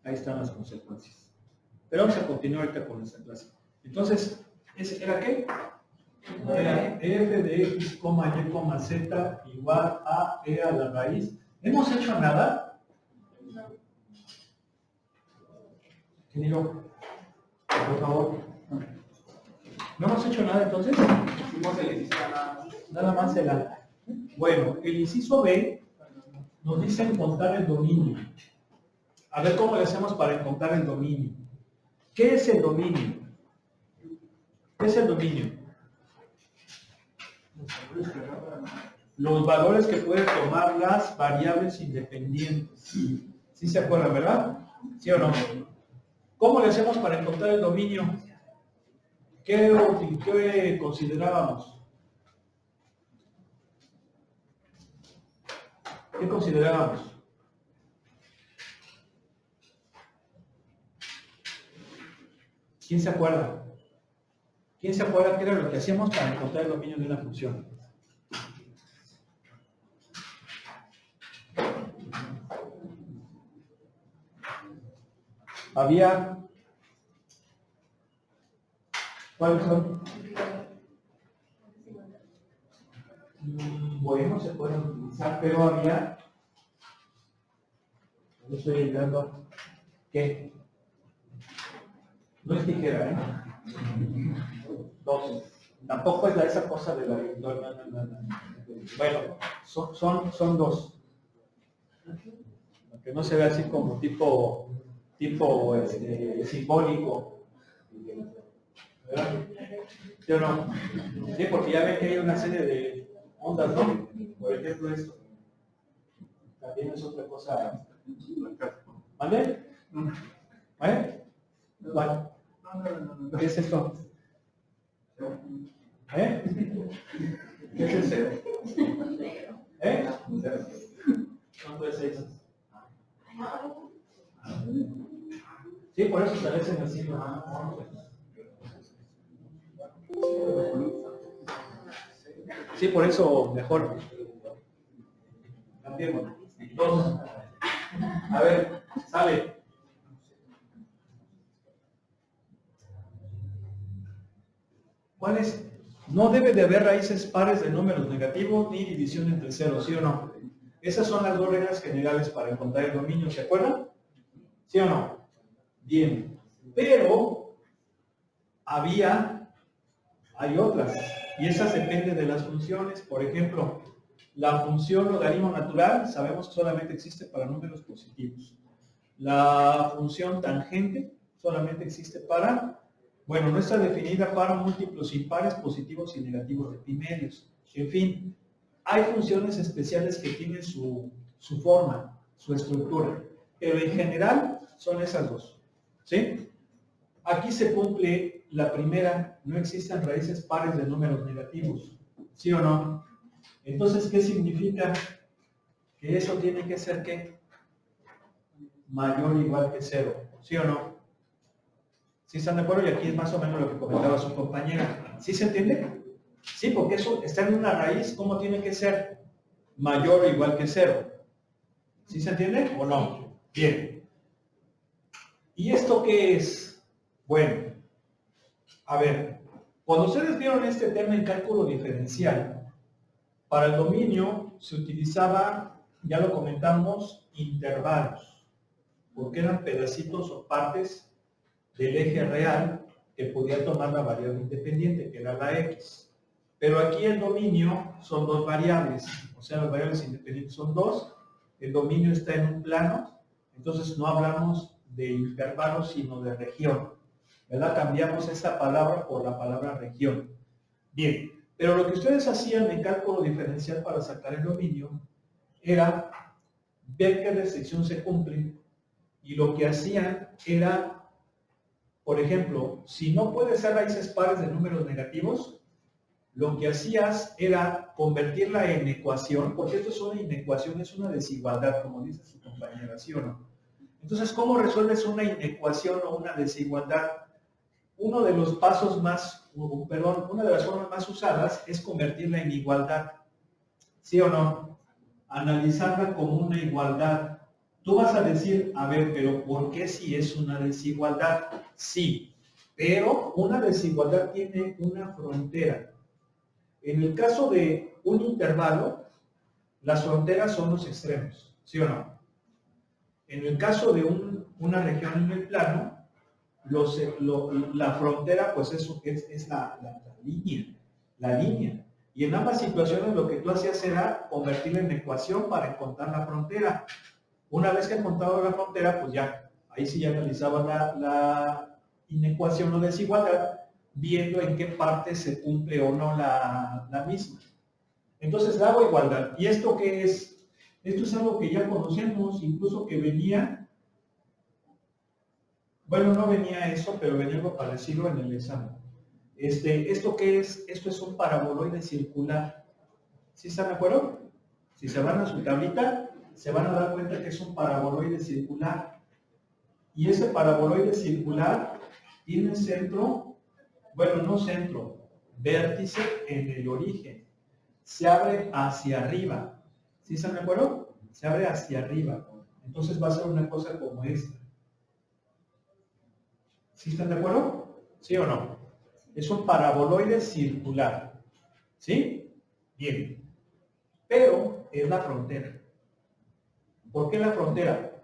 Ahí están las consecuencias. Pero vamos a continuar ahorita con esta clase. Entonces, ¿ese era qué? Era f de x, y, z igual a e a la raíz. ¿Hemos hecho nada? ¿Quién dijo? Por favor. ¿No hemos hecho nada entonces? Hicimos el inciso Nada más el A. Bueno, el inciso B nos dice encontrar el dominio. A ver cómo le hacemos para encontrar el dominio. ¿Qué es el dominio? ¿Qué es el dominio? Los valores que pueden tomar las variables independientes. ¿Sí se acuerdan, verdad? ¿Sí o no? ¿Cómo le hacemos para encontrar el dominio? ¿Qué considerábamos? ¿Qué considerábamos? ¿Quién se acuerda? ¿Quién se acuerda qué era lo que hacíamos para encontrar el dominio de una función? Había... ¿Cuáles son? Bueno, se pueden utilizar, pero había... No estoy ayudando. ¿Qué? No es tijera, ¿eh? 12. Tampoco es esa cosa de la... No. Bueno, son dos. Que no se ve así como tipo simbólico. ¿Verdad? ¿Sí o no? Sí, porque ya ven que hay una serie de ondas, ¿no? Por ejemplo esto. También es otra cosa. ¿Vale? ¿Vale? ¿Vale? ¿Qué es esto? ¿Eh? ¿Qué es eso? ¿Eh? ¿Cuánto es eso? Sí, por eso se parecen así, ¿no? Sí, por eso mejor. Cambiemos. Dos. A ver, sale. ¿Cuál es? No debe de haber raíces pares de números negativos ni división entre ceros, ¿sí o no? Esas son las dos reglas generales para encontrar el dominio, ¿se acuerdan? ¿Sí o no? Bien. Pero hay otras, y esas dependen de las funciones. Por ejemplo, la función logaritmo natural sabemos que solamente existe para números positivos. La función tangente solamente existe para, bueno, no está definida para múltiplos impares positivos y negativos de pi medios. En fin, hay funciones especiales que tienen su forma, su estructura, pero en general son esas dos. ¿Sí? Aquí se cumple la primera, no existen raíces pares de números negativos. ¿Sí o no? Entonces, ¿qué significa? Que eso tiene que ser, ¿qué? Mayor o igual que 0. ¿Sí o no? ¿Sí están de acuerdo? Y aquí es más o menos lo que comentaba su compañera. ¿Sí se entiende? Sí, porque eso está en una raíz, ¿cómo tiene que ser? Mayor o igual que 0. ¿Sí se entiende o no? Bien. ¿Y esto qué es? Bueno, a ver, cuando ustedes vieron este tema en cálculo diferencial, para el dominio se utilizaba, ya lo comentamos, intervalos, porque eran pedacitos o partes del eje real que podía tomar la variable independiente, que era la x. Pero aquí el dominio son dos variables, o sea, las variables independientes son dos, el dominio está en un plano, entonces no hablamos de intervalos, sino de región, ¿verdad? Cambiamos esta palabra por la palabra región. Bien, pero lo que ustedes hacían en cálculo diferencial para sacar el dominio era ver qué restricción se cumple, y lo que hacían era, por ejemplo, si no puede ser raíces pares de números negativos, lo que hacías era convertirla en ecuación, porque esto es una inecuación, es una desigualdad, como dice su compañera, ¿sí o no? Entonces, ¿cómo resuelves una inecuación o una desigualdad? Uno de los pasos más, una de las formas más usadas es convertirla en igualdad, ¿sí o no? Analizarla como una igualdad. Tú vas a decir, a ver, pero ¿por qué si es una desigualdad? Sí, pero una desigualdad tiene una frontera. En el caso de un intervalo, las fronteras son los extremos, ¿sí o no? En el caso de una región en el plano, la frontera pues es la línea. Y en ambas situaciones lo que tú hacías era convertirla en ecuación para encontrar la frontera. Una vez que encontraba la frontera, pues ya, ahí sí ya realizaba la inecuación o desigualdad, viendo en qué parte se cumple o no la misma. Entonces hago igualdad. ¿Y esto qué es? Esto es algo que ya conocemos, incluso que venía, bueno, no venía eso, pero venía algo parecido en el examen. ¿Esto qué es? Esto es un paraboloide circular. ¿Sí están de acuerdo? Si se van a su tablita, se van a dar cuenta que es un paraboloide circular. Y ese paraboloide circular tiene centro, bueno, no centro, vértice en el origen. Se abre hacia arriba. ¿Sí están de acuerdo? Se abre hacia arriba. Entonces va a ser una cosa como esta. ¿Sí están de acuerdo? ¿Sí o no? Es un paraboloide circular. ¿Sí? Bien. Pero es la frontera. ¿Por qué la frontera?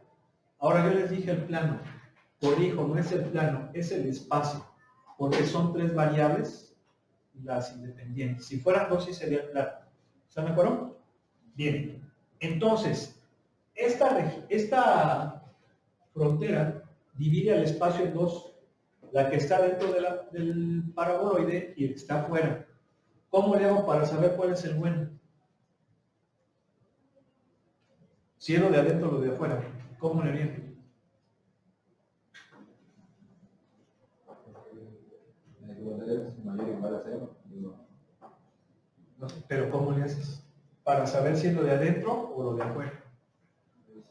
Ahora yo les dije el plano. Corrijo, no es el plano, es el espacio. Porque son 3 variables las independientes. Si fueran 2, sí sería el plano. ¿Están de acuerdo? Bien. Entonces, esta frontera divide el espacio en 2. La que está dentro del paraboloide y el que está afuera. ¿Cómo le hago para saber cuál es el bueno? Si es lo de adentro o lo de afuera. ¿Cómo le haría? Pero ¿cómo le haces? Para saber si es lo de adentro o lo de afuera.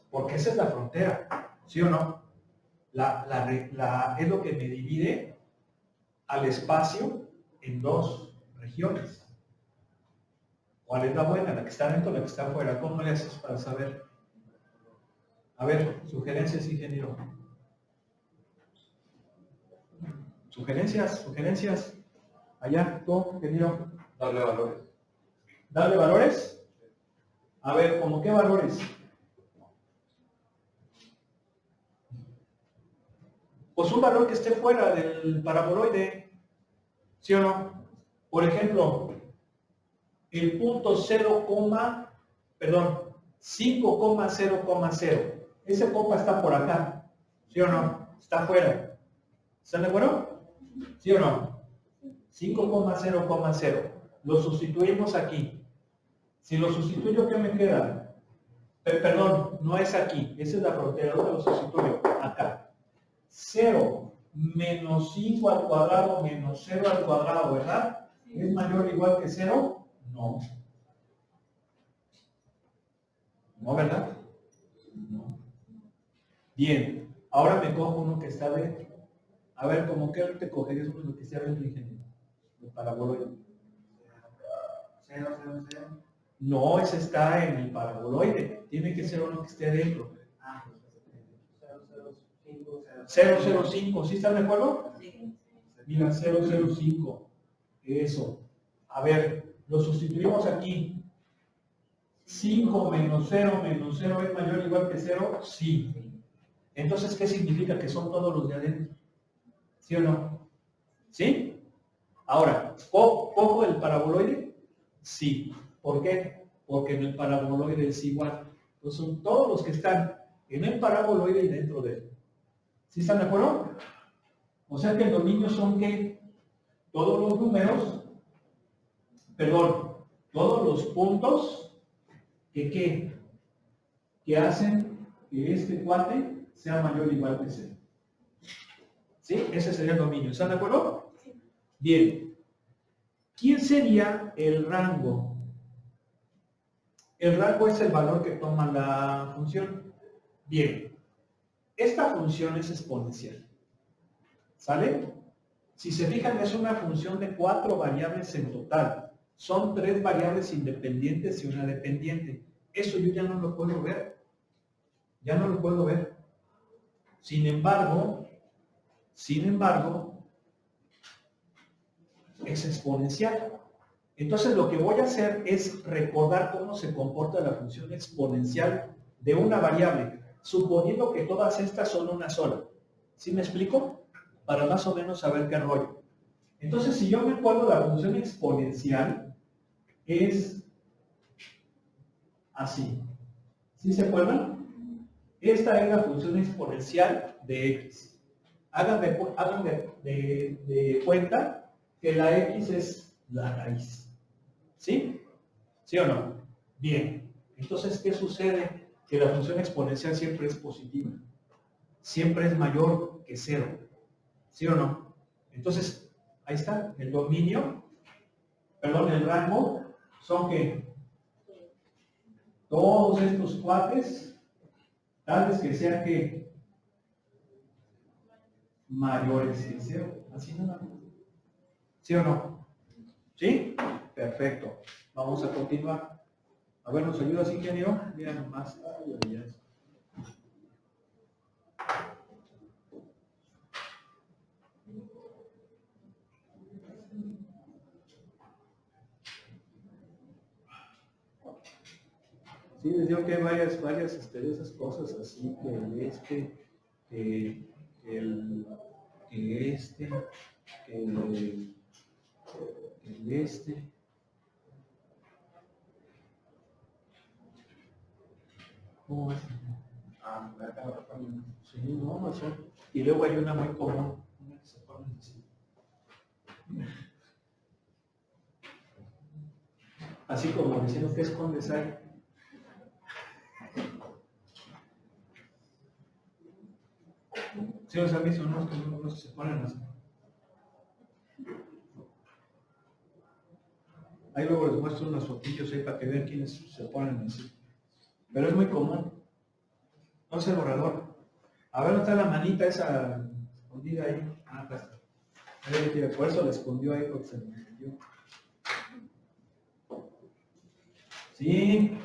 Porque esa es la frontera. ¿Sí o no? Es lo que me divide al espacio en 2 regiones. ¿Cuál es la buena? ¿La que está dentro o la que está afuera? ¿Cómo le haces para saber? A ver, sugerencias, ingeniero. Sugerencias. Allá, tú, ingeniero. Darle valores. ¿Darle valores? A ver, ¿cómo qué valores? Pues un valor que esté fuera del paraboloide. ¿Sí o no? Por ejemplo, el punto 5,0,0. Ese compa está por acá. ¿Sí o no? Está afuera. ¿Están de acuerdo? ¿Sí o no? 5,0,0. Lo sustituimos aquí. Si lo sustituyo, ¿qué me queda? Perdón, no es aquí. Esa es la frontera. ¿Dónde lo sustituyo? Acá. 0 menos 5 al cuadrado menos 0 al cuadrado, ¿verdad? ¿Es mayor o igual que 0? No. ¿No, verdad? No. Bien. Ahora me cojo uno que está dentro. A ver, ¿cómo que te cogerías uno que está dentro, ingeniero? El paraboloide. 0, 0, 0. No, ese está en el paraboloide. Tiene que ser uno que esté adentro. 005. ¿Sí están de acuerdo? Sí. Mira, 005. Eso. A ver, lo sustituimos aquí. 5 menos 0 menos 0 es mayor o igual que 0. Sí. Entonces, ¿qué significa? Que son todos los de adentro. ¿Sí o no? ¿Sí? Ahora, ¿cojo el paraboloide? Sí. ¿Por qué? Porque en el paraboloide es igual. Entonces son todos los que están en el paraboloide y dentro de él. ¿Sí están de acuerdo? O sea que el dominio son ¿qué? Todos los números, perdón, todos los puntos que hacen que este cuate sea mayor o igual que 0. ¿Sí? Ese sería el dominio. ¿Están de acuerdo? Sí. Bien. ¿Quién sería el rango? El rango es el valor que toma la función. Bien. Esta función es exponencial. ¿Sale? Si se fijan, es una función de 4 variables en total. Son 3 variables independientes y una dependiente. Eso yo ya no lo puedo ver. Ya no lo puedo ver. Sin embargo, es exponencial. Entonces lo que voy a hacer es recordar cómo se comporta la función exponencial de una variable, suponiendo que todas estas son una sola. ¿Sí me explico? Para más o menos saber qué rollo. Entonces, si yo me acuerdo, la función exponencial es así. ¿Sí se acuerdan? Esta es la función exponencial de x. Hagan de cuenta que la x es la raíz. ¿Sí? ¿Sí o no? Bien. Entonces, ¿qué sucede? Que la función exponencial siempre es positiva. Siempre es mayor que 0. ¿Sí o no? Entonces, ahí está. El dominio, perdón, el rango, son que todos estos cuates, tales que sean que mayores que 0. Así nada más. ¿Sí o no? ¿Sí? Perfecto. Vamos a continuar. A ver, ¿nos ayudas, ingeniero? Mira nomás. Ay, ay, ay. Sí, les digo que hay varias de esas cosas así, que el que el, que este, que el este. ¿Cómo es? Ah, sí, no, no sé. Y luego hay una muy común, una que se pone así. Así como diciendo que escondes ahí. Sí, o sea, a mí son unos que se ponen así. Ahí luego les muestro unos fotillos ahí para que vean quiénes se ponen así. Pero es muy común. No sé, borrador. A ver, ¿dónde está la manita esa escondida ahí? Ah, acá está. Por eso la escondió ahí porque se me metió. Sí.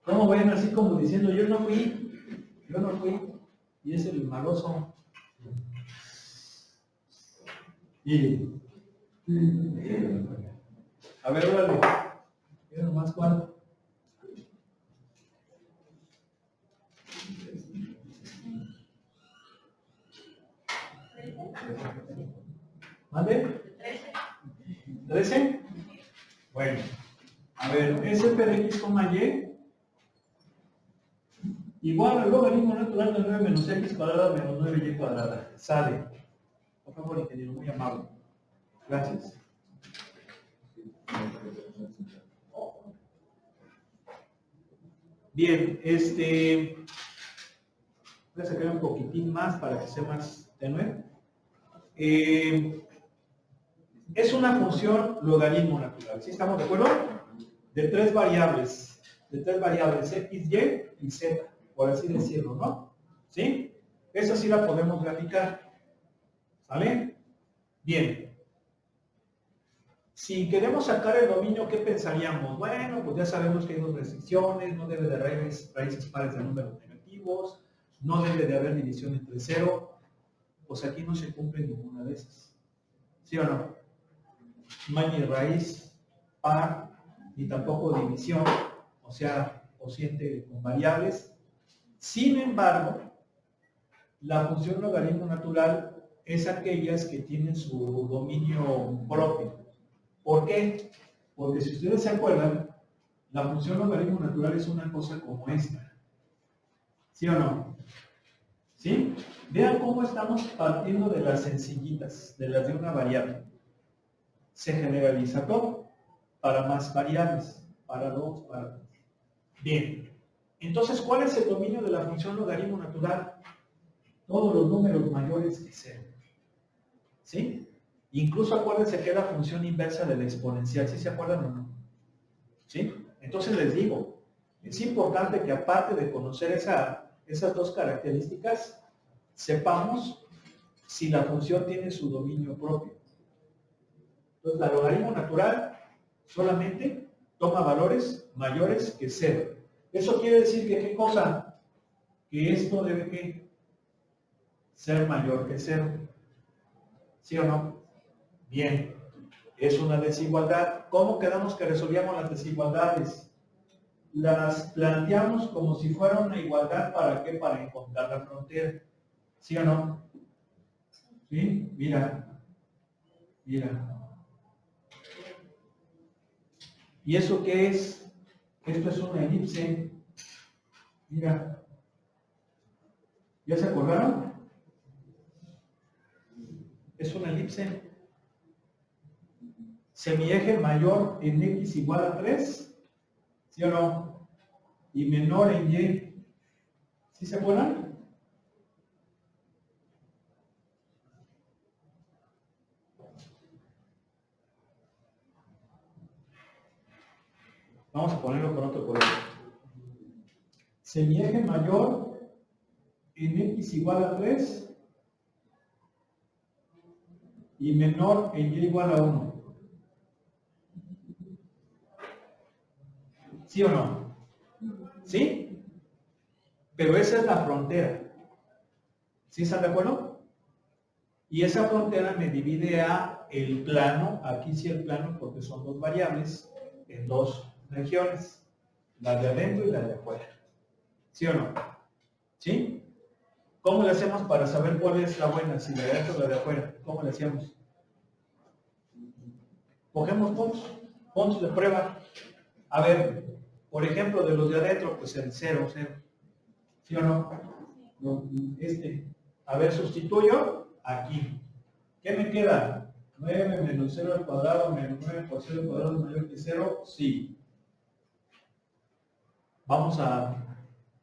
¿Cómo ven? Así como diciendo, yo no fui. Y es el maloso. Y... A ver, órale. Mira nomás cuál. ¿Mande? 13. Bueno. A ver, S de x, y igual al logaritmo natural de 9 menos x cuadrada menos 9y cuadrada. Sale. Por favor, ingeniero, muy amable. Gracias. Bien, voy a sacar un poquitín más para que sea más tenue. Es una función logaritmo natural, ¿sí estamos de acuerdo? De tres variables, x, y y z, por así decirlo, ¿no? ¿Sí? Esa sí la podemos graficar. ¿Sale? Bien. Si queremos sacar el dominio, ¿qué pensaríamos? Bueno, pues ya sabemos que hay dos restricciones, no debe de haber raíces pares de números negativos, no debe de haber división entre 0, pues aquí no se cumple ninguna de esas. ¿Sí o no? No hay ni raíz par, ni tampoco división, o sea, cociente con variables. Sin embargo, la función logaritmo natural es aquellas que tienen su dominio propio. ¿Por qué? Porque si ustedes se acuerdan, la función logaritmo natural es una cosa como esta. ¿Sí o no? ¿Sí? Vean cómo estamos partiendo de las sencillitas, de las de una variable. Se generaliza todo para más variables, para dos, para... Bien. Entonces, ¿cuál es el dominio de la función logaritmo natural? Todos los números mayores que 0. ¿Sí? Incluso acuérdense que es la función inversa de la exponencial. ¿Sí se acuerdan o no? ¿Sí? Entonces les digo, es importante que aparte de conocer esas dos características, sepamos si la función tiene su dominio propio. Entonces, la logaritmo natural solamente toma valores mayores que 0. Eso quiere decir que, ¿qué cosa? que esto debe que ser mayor que 0. ¿Sí o no? Bien, es una desigualdad. ¿Cómo quedamos que resolvíamos las desigualdades? Las planteamos como si fuera una igualdad. ¿Para qué? Para encontrar la frontera. ¿Sí o no? ¿Sí? Mira. ¿Y eso qué es? Esto es una elipse. Mira. ¿Ya se acordaron? Es una elipse. Semieje mayor en x igual a 3, ¿sí o no? Y menor en y. ¿Sí se acuerdan? Vamos a ponerlo con otro color. Semieje mayor en x igual a 3 y menor en y igual a 1. ¿Sí o no? ¿Sí? Pero esa es la frontera. ¿Sí están de acuerdo? Y esa frontera me divide a el plano, aquí sí el plano porque son dos variables, en dos regiones, la de adentro y la de afuera. ¿Sí o no? ¿Sí? ¿Cómo le hacemos para saber cuál es la buena, si la de adentro o la de afuera? ¿Cómo le hacemos? Cogemos puntos de prueba. A ver, por ejemplo, de los de adentro, pues el 0, 0. ¿Sí o no? A ver, sustituyo aquí. ¿Qué me queda? 9 menos 0 al cuadrado menos 9 por 0 al cuadrado es mayor que 0. Sí. Vamos a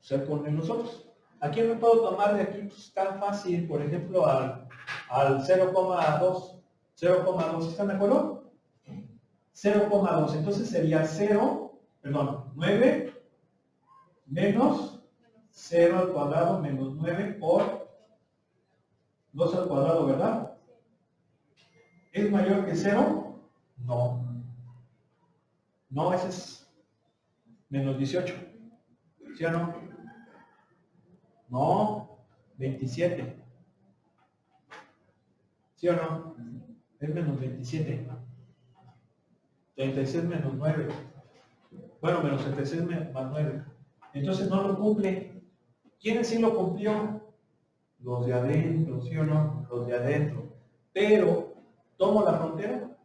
hacer con nosotros. ¿A quién me puedo tomar de aquí? Pues tan fácil, por ejemplo, al 0,2. 0,2, ¿están de acuerdo? 0,2, entonces sería 9 menos 0 al cuadrado menos 9 por 2 al cuadrado, ¿verdad? ¿Es mayor que 0? No. No, ese es menos 18. ¿Sí o no? No, 27. ¿Sí o no? Es menos 27. 36 menos 9. Bueno, menos 36 más 9. Entonces no lo cumple. ¿Quién sí lo cumplió? Los de adentro, ¿sí o no? Los de adentro. Pero, ¿tomo la frontera?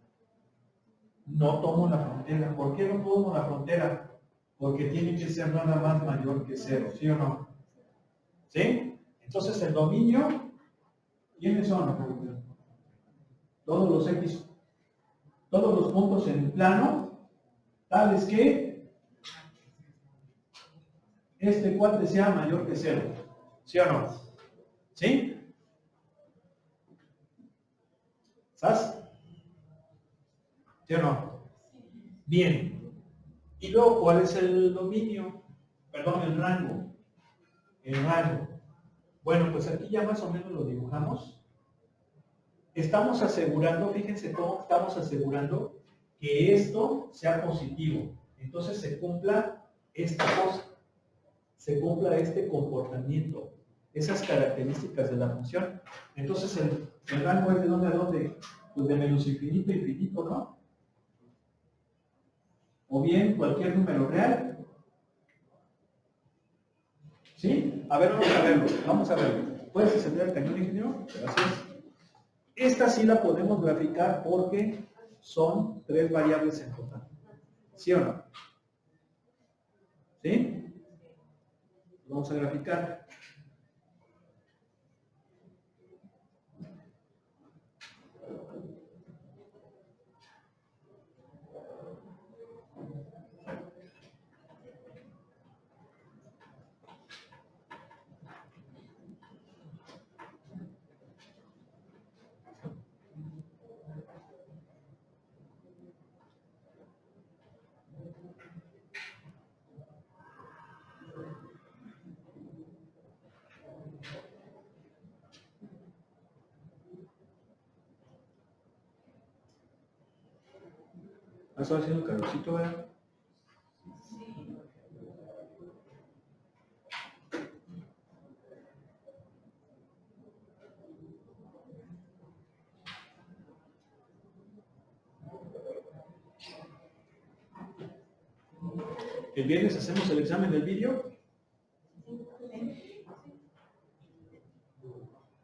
No tomo la frontera. ¿Por qué no tomo la frontera? Porque tiene que ser nada más mayor que 0, ¿sí o no? ¿Sí? Entonces el dominio, ¿quiénes son? Todos los x, todos los puntos en el plano, tales que este cuate sea mayor que 0, ¿sí o no? ¿Sí? ¿Sabes? ¿Sí o no? Bien. Y luego, ¿cuál es el dominio? Perdón, el rango. El rango. Bueno, pues aquí ya más o menos lo dibujamos. Estamos asegurando, fíjense cómo estamos asegurando que esto sea positivo. Entonces se cumpla esta cosa, se cumpla este comportamiento, esas características de la función. Entonces el rango es de dónde a dónde, pues de menos infinito a infinito, ¿no? O bien cualquier número real. ¿Sí? A ver, vamos a verlo. ¿Puedes encender el cañón, ingeniero? Gracias. Esta sí la podemos graficar porque son 3 variables en total. ¿Sí o no? ¿Sí? Vamos a graficar. ¿Has estado haciendo calorcito, verdad? ¿El viernes hacemos el examen del vídeo?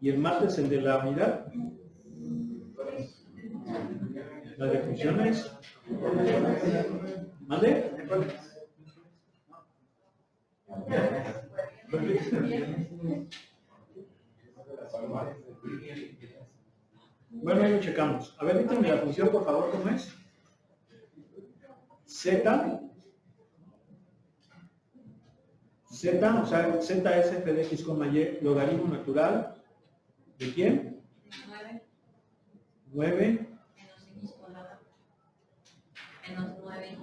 ¿Y el martes el de la unidad? ¿La de funciones? ¿Mande? Bueno, ahí lo checamos. A ver, díganme la función, por favor, ¿cómo es? Z, o sea, Z es f de x, y, logaritmo natural, ¿de quién? 9 menos x cuadrado menos 9y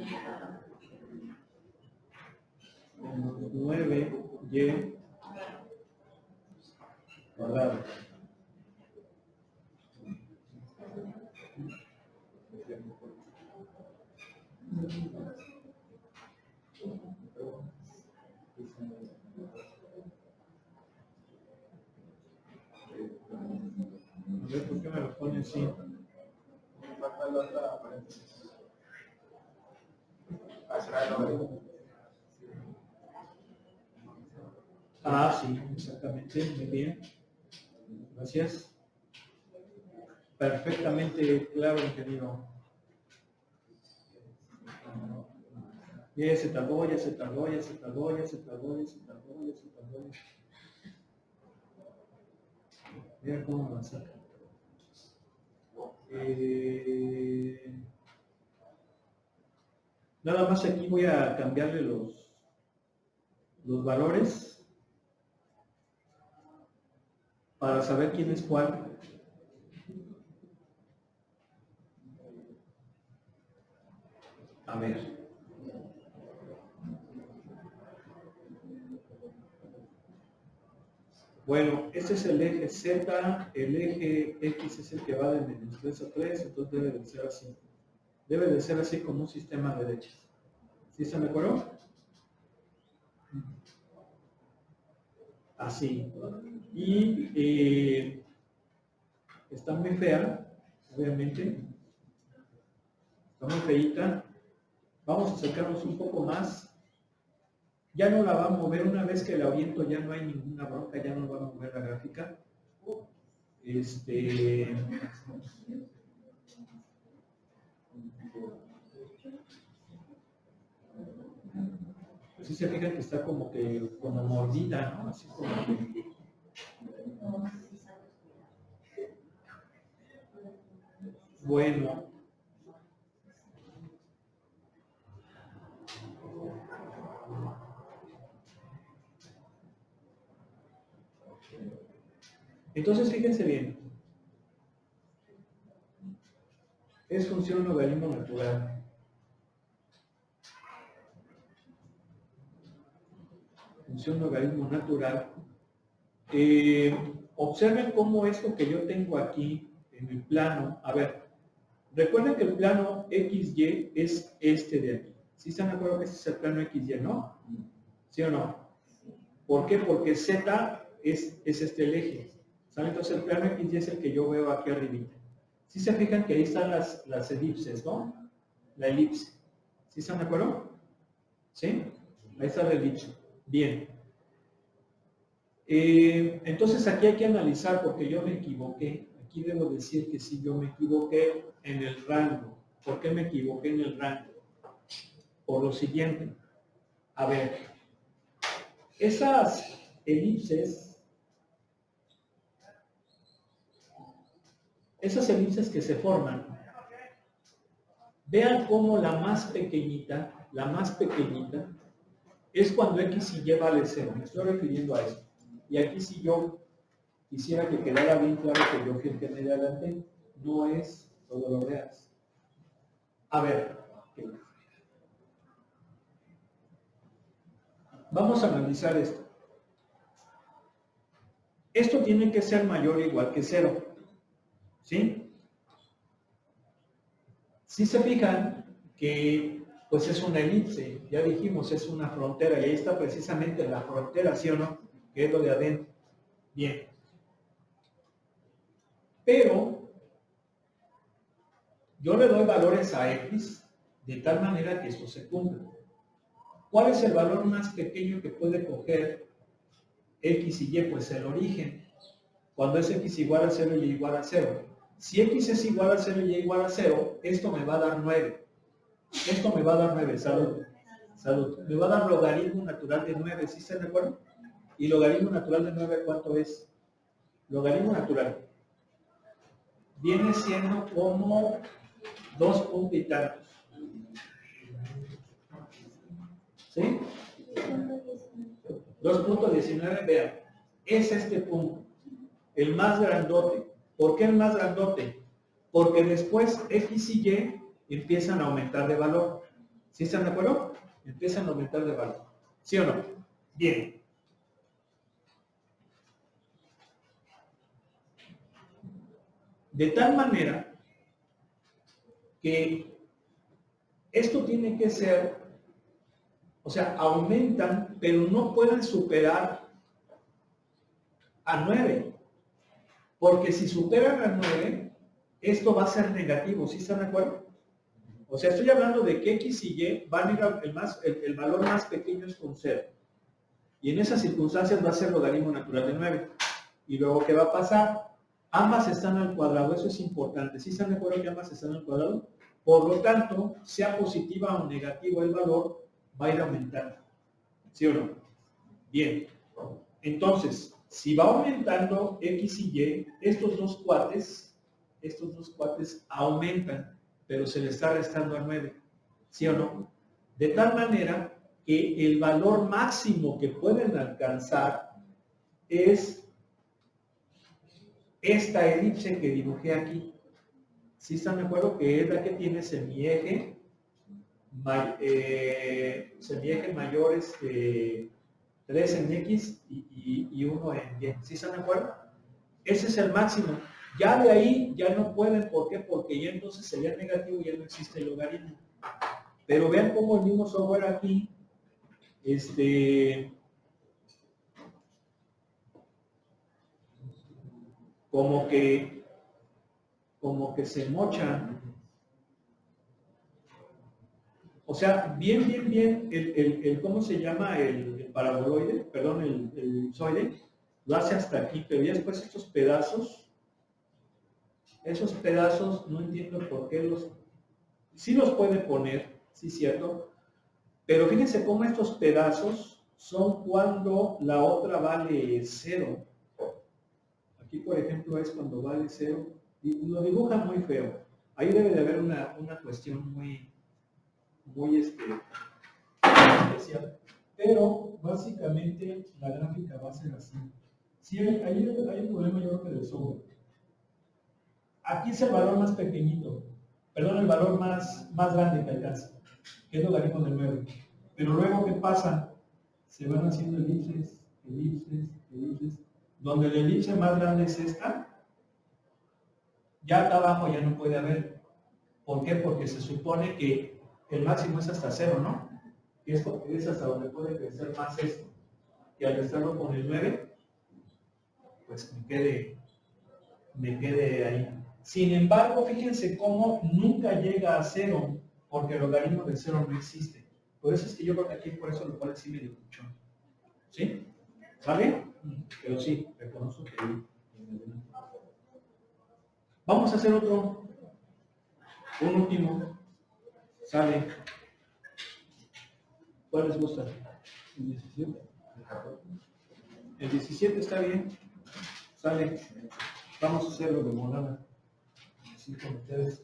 menos 9y cuadrado. A ver, ¿por qué me lo pone así? Ah, sí, exactamente, muy bien. Gracias. Perfectamente claro, ingeniero. Ya se tardó, ya se tardó, ya se tardó, ya se tardó, ya se tardó, ya se tardó. Mira cómo lo saca. Nada más aquí voy a cambiarle los valores para saber quién es cuál. A ver. Bueno, este es el eje Z, el eje X es el que va de menos 3 a 3, entonces debe de ser así. Debe de ser así como un sistema de derechas. ¿Sí están de acuerdo? Así. Y está muy fea, obviamente. Está muy feita. Vamos a acercarnos un poco más. Ya no la va a mover, una vez que la oriento ya no hay ninguna bronca, ya no va a mover la gráfica. Pues sí se fijan que está como mordida, ¿no? Así como que... Bueno. Entonces, fíjense bien. Es función logaritmo natural. Función logaritmo natural. Observen cómo esto que yo tengo aquí en el plano, a ver, recuerden que el plano XY es este de aquí. ¿Sí están de acuerdo que este es el plano XY, no? ¿Sí o no? ¿Por qué? Porque Z es este el eje. ¿Saben? Entonces el plano XY es el que yo veo aquí arribita. ¿Sí se fijan que ahí están las elipses, no? La elipse. ¿Sí están de acuerdo? ¿Sí? Ahí está la elipse. Bien. Entonces aquí hay que analizar porque yo me equivoqué. Aquí debo decir que sí, yo me equivoqué en el rango. ¿Por qué me equivoqué en el rango? Por lo siguiente. A ver, esas elipses que se forman, vean cómo la más pequeñita, es cuando X y Y vale 0. Me estoy refiriendo a eso. Y aquí si yo quisiera que quedara bien claro que yo fui el que me adelanté, no es todo lo real. A ver, vamos a analizar esto. Esto tiene que ser mayor o igual que 0. ¿Sí? Si se fijan que pues es una elipse, ya dijimos, es una frontera, y ahí está precisamente la frontera, ¿sí o no? Que es lo de adentro. Bien. Pero yo le doy valores a X de tal manera que esto se cumpla. ¿Cuál es el valor más pequeño que puede coger x y y? Pues el origen. Cuando es x igual a 0 y y igual a 0. Si x es igual a 0 y y igual a 0, esto me va a dar 9. Esto me va a dar 9, salud. Salud. Me va a dar logaritmo natural de 9, ¿sí están de acuerdo? ¿Y logaritmo natural de 9 cuánto es? Logaritmo natural viene siendo como 2 puntos y tantos. ¿Sí? 2.19, vean, es este punto, el más grandote. ¿Por qué el más grandote? Porque después x y y empiezan a aumentar de valor. ¿Sí están de acuerdo? Empiezan a aumentar de valor. ¿Sí o no? Bien. De tal manera que esto tiene que ser, o sea, aumentan, pero no pueden superar a 9. Porque si superan a 9, esto va a ser negativo. ¿Sí están de acuerdo? O sea, estoy hablando de que x y y van a ir a el valor más pequeño es con 0. Y en esas circunstancias va a ser logaritmo natural de 9. Y luego, ¿qué va a pasar? Ambas están al cuadrado, eso es importante. ¿Sí están de acuerdo que ambas están al cuadrado? Por lo tanto, sea positiva o negativa el valor, va a ir aumentando. ¿Sí o no? Bien. Entonces, si va aumentando x y y, estos dos cuates aumentan, pero se le está restando a 9. ¿Sí o no? De tal manera que el valor máximo que pueden alcanzar es esta elipse que dibujé aquí. ¿Sí están de acuerdo? Que es la que tiene semieje mayor 3 en X y 1 en Y. ¿Sí están de acuerdo? Ese es el máximo. Ya de ahí ya no pueden. ¿Por qué? Porque ya entonces sería negativo y ya no existe el logaritmo. Pero vean cómo el mismo software aquí como que se mocha. O sea, bien, el ¿cómo se llama? El paraboloide, perdón, el elipsoide, lo hace hasta aquí, pero ya después esos pedazos, no entiendo por qué sí los puede poner, sí, cierto, pero fíjense cómo estos pedazos son cuando la otra vale 0. Aquí, por ejemplo, es cuando vale 0, y lo dibujan muy feo. Ahí debe de haber una cuestión muy especial, pero básicamente la gráfica va a ser así. Sí, hay un problema, yo creo que del software. Aquí es el valor más pequeñito, perdón, el valor más grande que alcanza, que es logaritmo de 9. Pero luego, ¿qué pasa? Se van haciendo elipses, donde la elipse más grande es esta, ya acá abajo ya no puede haber. ¿Por qué? Porque se supone que el máximo es hasta 0, ¿no? Esto es hasta donde puede crecer más esto. Y al estarlo con el 9, pues me quede ahí. Sin embargo, fíjense cómo nunca llega a 0, porque el logaritmo de 0 no existe. Por eso es que yo creo que aquí por eso lo pone así medio muchón. ¿Sí? ¿Vale? Pero sí, reconozco que... Vamos a hacer otro. Un último. Sale. ¿Cuál les gusta? ¿El 17? El 17 está bien. Sale. Vamos a hacerlo de monada. Así con ustedes.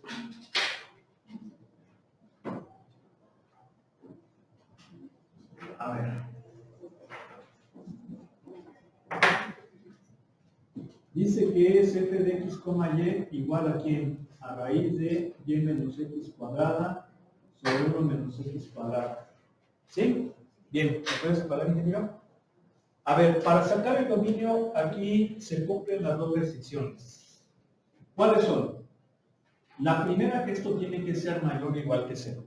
A ver. Dice que es f de x, y igual a quién? A raíz de y menos x cuadrada sobre 1 menos x cuadrada. ¿Sí? Bien, ¿me puedes separar, ingeniero? A ver, para sacar el dominio, aquí se cumplen las dos restricciones. ¿Cuáles son? La primera, que esto tiene que ser mayor o igual que 0,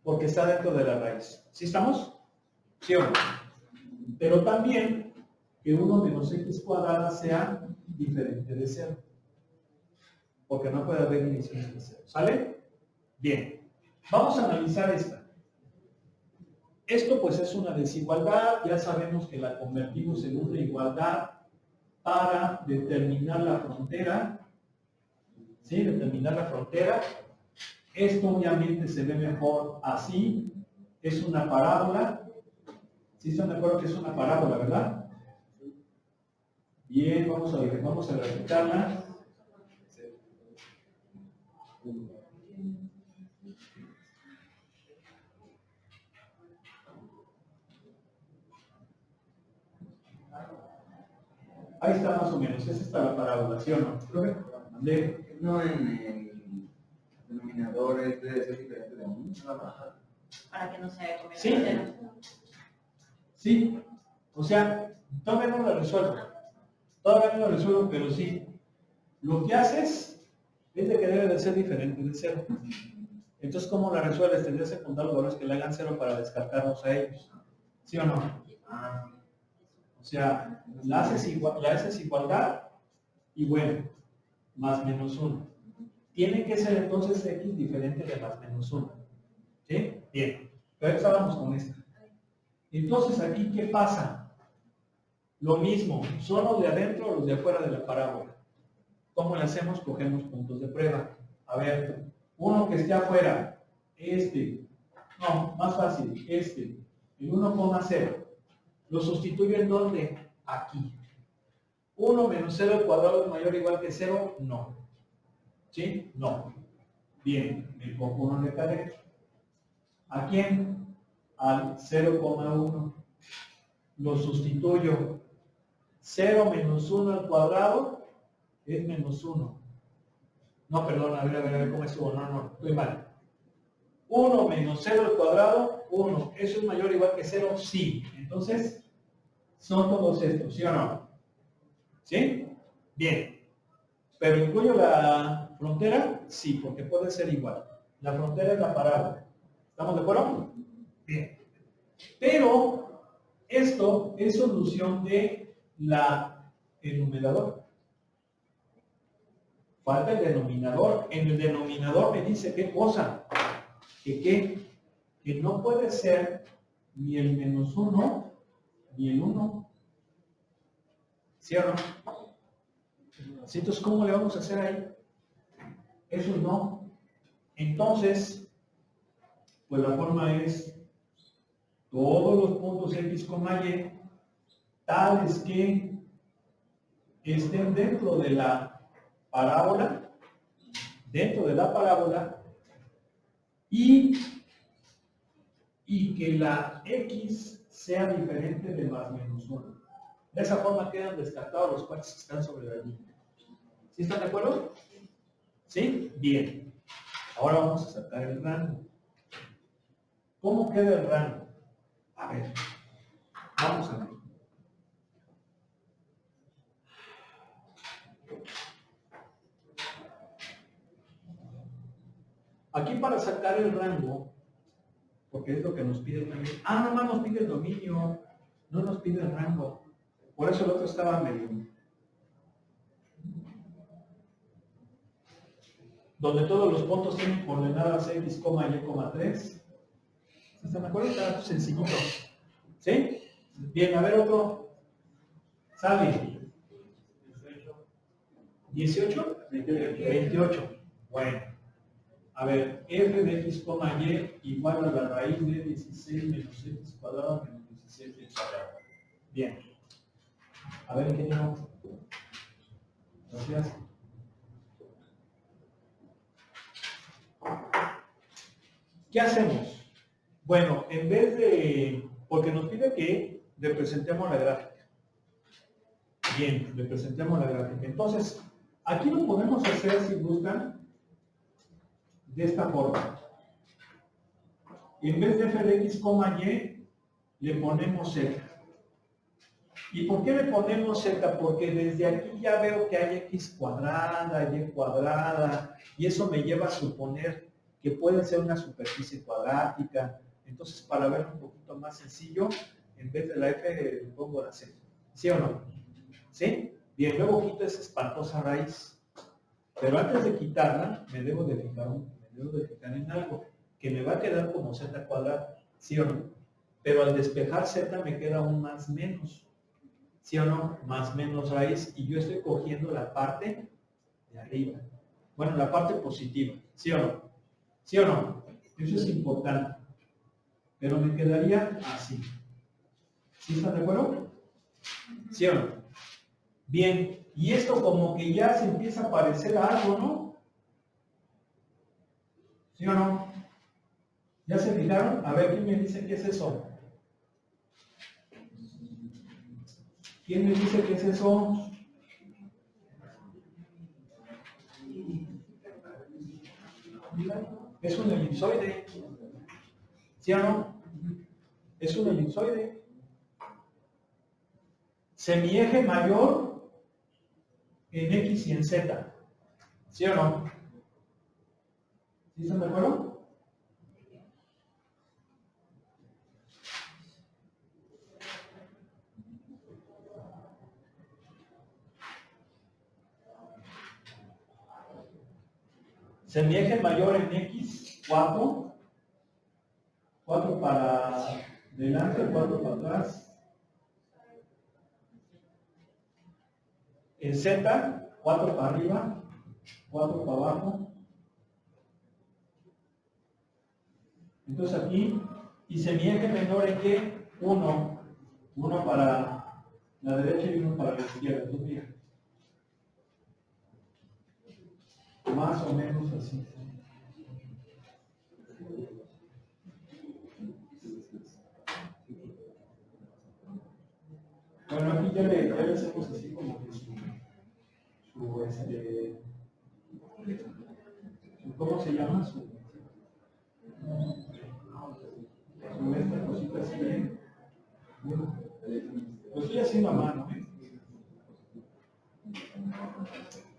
porque está dentro de la raíz. ¿Sí estamos? ¿Sí o no? Pero también que 1 menos x cuadrada sea diferente de 0, porque no puede haber inicio de 0. ¿Sale? Bien. Vamos a analizar esta. Esto pues es una desigualdad, ya sabemos que la convertimos en una igualdad para determinar la frontera, ¿sí? Determinar la frontera. Esto obviamente se ve mejor así, es una parábola. ¿Sí están de acuerdo que es una parábola, verdad? Bien, vamos a graficarla. Ahí está más o menos, esa está la parábola, ¿sí o no? ¿Mandé? No, en el denominador debe ser diferente de 1. Para que no se haya comido Sí. Sí, o sea, todavía no lo resuelvo. Todavía no lo resuelvo, pero sí. Lo que haces es de que debe de ser diferente de 0. Entonces, ¿cómo la resuelves? Tendrías que contar los valores que le hagan 0 para descartarlos a ellos. ¿Sí o no? O sea, la haces igualdad y bueno, más menos 1. Tiene que ser entonces x diferente de más menos 1. ¿Sí? Bien. Pero ahora vamos con esta. Entonces, aquí, ¿qué pasa? Lo mismo, ¿son los de adentro o los de afuera de la parábola? ¿Cómo le hacemos? Cogemos puntos de prueba. A ver, uno que esté afuera, no, más fácil, el 1,0. ¿Lo sustituyo en dónde? Aquí. 1 menos 0 al cuadrado es mayor o igual que 0, no. ¿Sí? No. Bien, me pongo uno de acá adentro. ¿A quién? Al 0,1. Lo sustituyo. 0 menos 1 al cuadrado es menos 1. No, perdón, a ver, ¿cómo estuvo? No, estoy mal. 1 menos 0 al cuadrado, 1. ¿Eso es mayor o igual que 0? Sí. Entonces, son todos estos, ¿sí o no? ¿Sí? Bien. ¿Pero incluyo la frontera? Sí, porque puede ser igual. La frontera es la parábola. ¿Estamos de acuerdo? Bien. Pero esto es solución de el numerador. Falta el denominador. En el denominador me dice qué cosa. Que no puede ser ni el menos 1 ni el 1. ¿Sí o no? Entonces, ¿cómo le vamos a hacer ahí? Eso no. Entonces, pues la forma es todos los puntos x, y tales que estén dentro de la parábola, y que la x sea diferente de más menos 1. De esa forma quedan descartados los cuates que están sobre la línea. ¿Sí están de acuerdo? ¿Sí? Bien. Ahora vamos a sacar el rango. ¿Cómo queda el rango? A ver, vamos a ver. Aquí para sacar el rango, porque es lo que nos pide el dominio. No nos pide el dominio, no nos pide el rango. Por eso el otro estaba medio. Donde todos los puntos tienen coordenadas x, y, 3. ¿Están de acuerdo? Está sencillito. ¿Sí? Bien, a ver otro. Sale. 18. 28. Bueno. A ver, f de x, y igual a la raíz de 16 menos x cuadrado menos 16x cuadrado. Bien. A ver, ingeniero. Gracias. ¿Qué hacemos? Bueno, en vez de... Porque nos pide que representemos la gráfica. Bien, representemos la gráfica. Entonces, aquí lo podemos hacer, si gustan, de esta forma. En vez de f de x, y, le ponemos z. ¿Y por qué le ponemos z? Porque desde aquí ya veo que hay x cuadrada, y cuadrada, y eso me lleva a suponer que puede ser una superficie cuadrática. Entonces, para verlo un poquito más sencillo, en vez de la f le pongo la z. ¿Sí o no? ¿Sí? Bien, luego quito esa espantosa raíz. Pero antes de quitarla, me debo de fijar en algo que me va a quedar como z cuadrada. ¿Sí o no? pero al despejar z me queda un más menos. ¿Sí o no? Más menos raíz, y yo estoy cogiendo la parte de arriba. Bueno, la parte positiva. ¿Sí o no? ¿Sí o no? Eso es importante. Pero me quedaría así. ¿Sí están de acuerdo? ¿Sí o no? Bien, y esto como que ya se empieza a parecer a algo, ¿no? ¿Sí o no? ¿Ya se fijaron? A ver, ¿quién me dice qué es eso? ¿Quién me dice qué es eso? Es un elipsoide. ¿Sí o no? Es un elipsoide. Semieje mayor en X y en Z. ¿Sí o no? ¿Sí están de acuerdo? Semieje mayor en X, 4. 4 para delante, 4 para atrás. En Z, 4 para arriba, 4 para abajo. Entonces aquí, y semieje menor en qué? 1. 1 para la derecha y 1 para la izquierda. Entonces, mira. Más o menos así. Bueno, aquí ya le hacemos así como que su ¿cómo se llama? Su esta cosita así. Lo estoy haciendo a mano, ¿eh?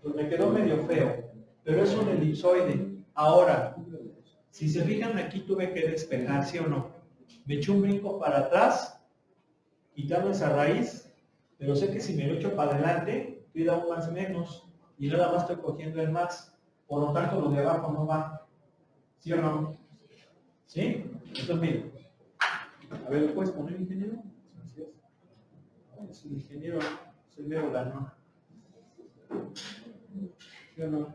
Pues me quedó medio feo, pero es un elipsoide. Ahora, si se fijan aquí tuve que despejar, ¿sí o no? Me eché un brinco para atrás, quitando esa raíz, pero sé que si me lo echo para adelante, queda un más menos, y nada más estoy cogiendo el más. Por lo tanto, lo de abajo no va. ¿Sí o no? ¿Sí? Entonces, miren. A ver, ¿lo puedes poner, ingeniero? Es el ingeniero, soy mero ¿no? ¿Sí o no?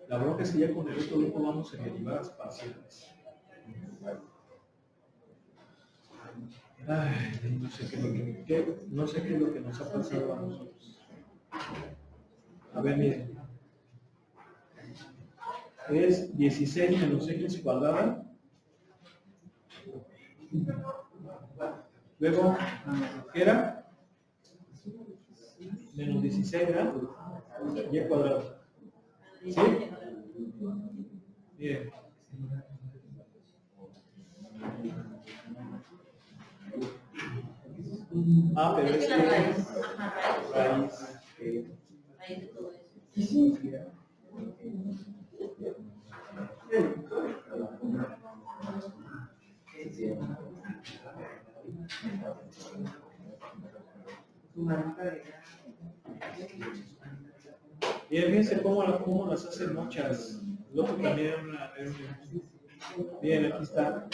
La bronca es que ya con el otro grupo vamos a derivadas parciales. Ay, no sé qué es lo que nos ha pasado a nosotros. A ver, miren. Es 16 menos x cuadrada. Luego, ¿qué era? Menos 16, ¿verdad? Y cuadrado. ¿Sí? Bien. Ah, pero es que raíz. Raíz de todo eso. Bien, fíjense cómo las hacen muchas. Luego también bien, aquí está.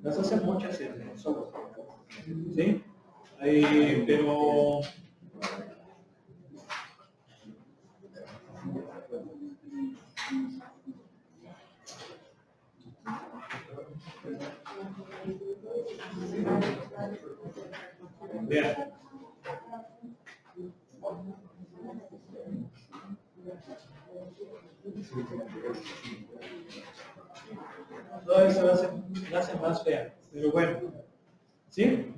Las hacen muchas en el software. ¿Sí? Pero vean. Todavía se la hace más fea, pero bueno. ¿Sí?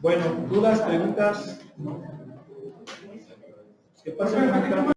Bueno, dudas, preguntas. ¿Qué pasa?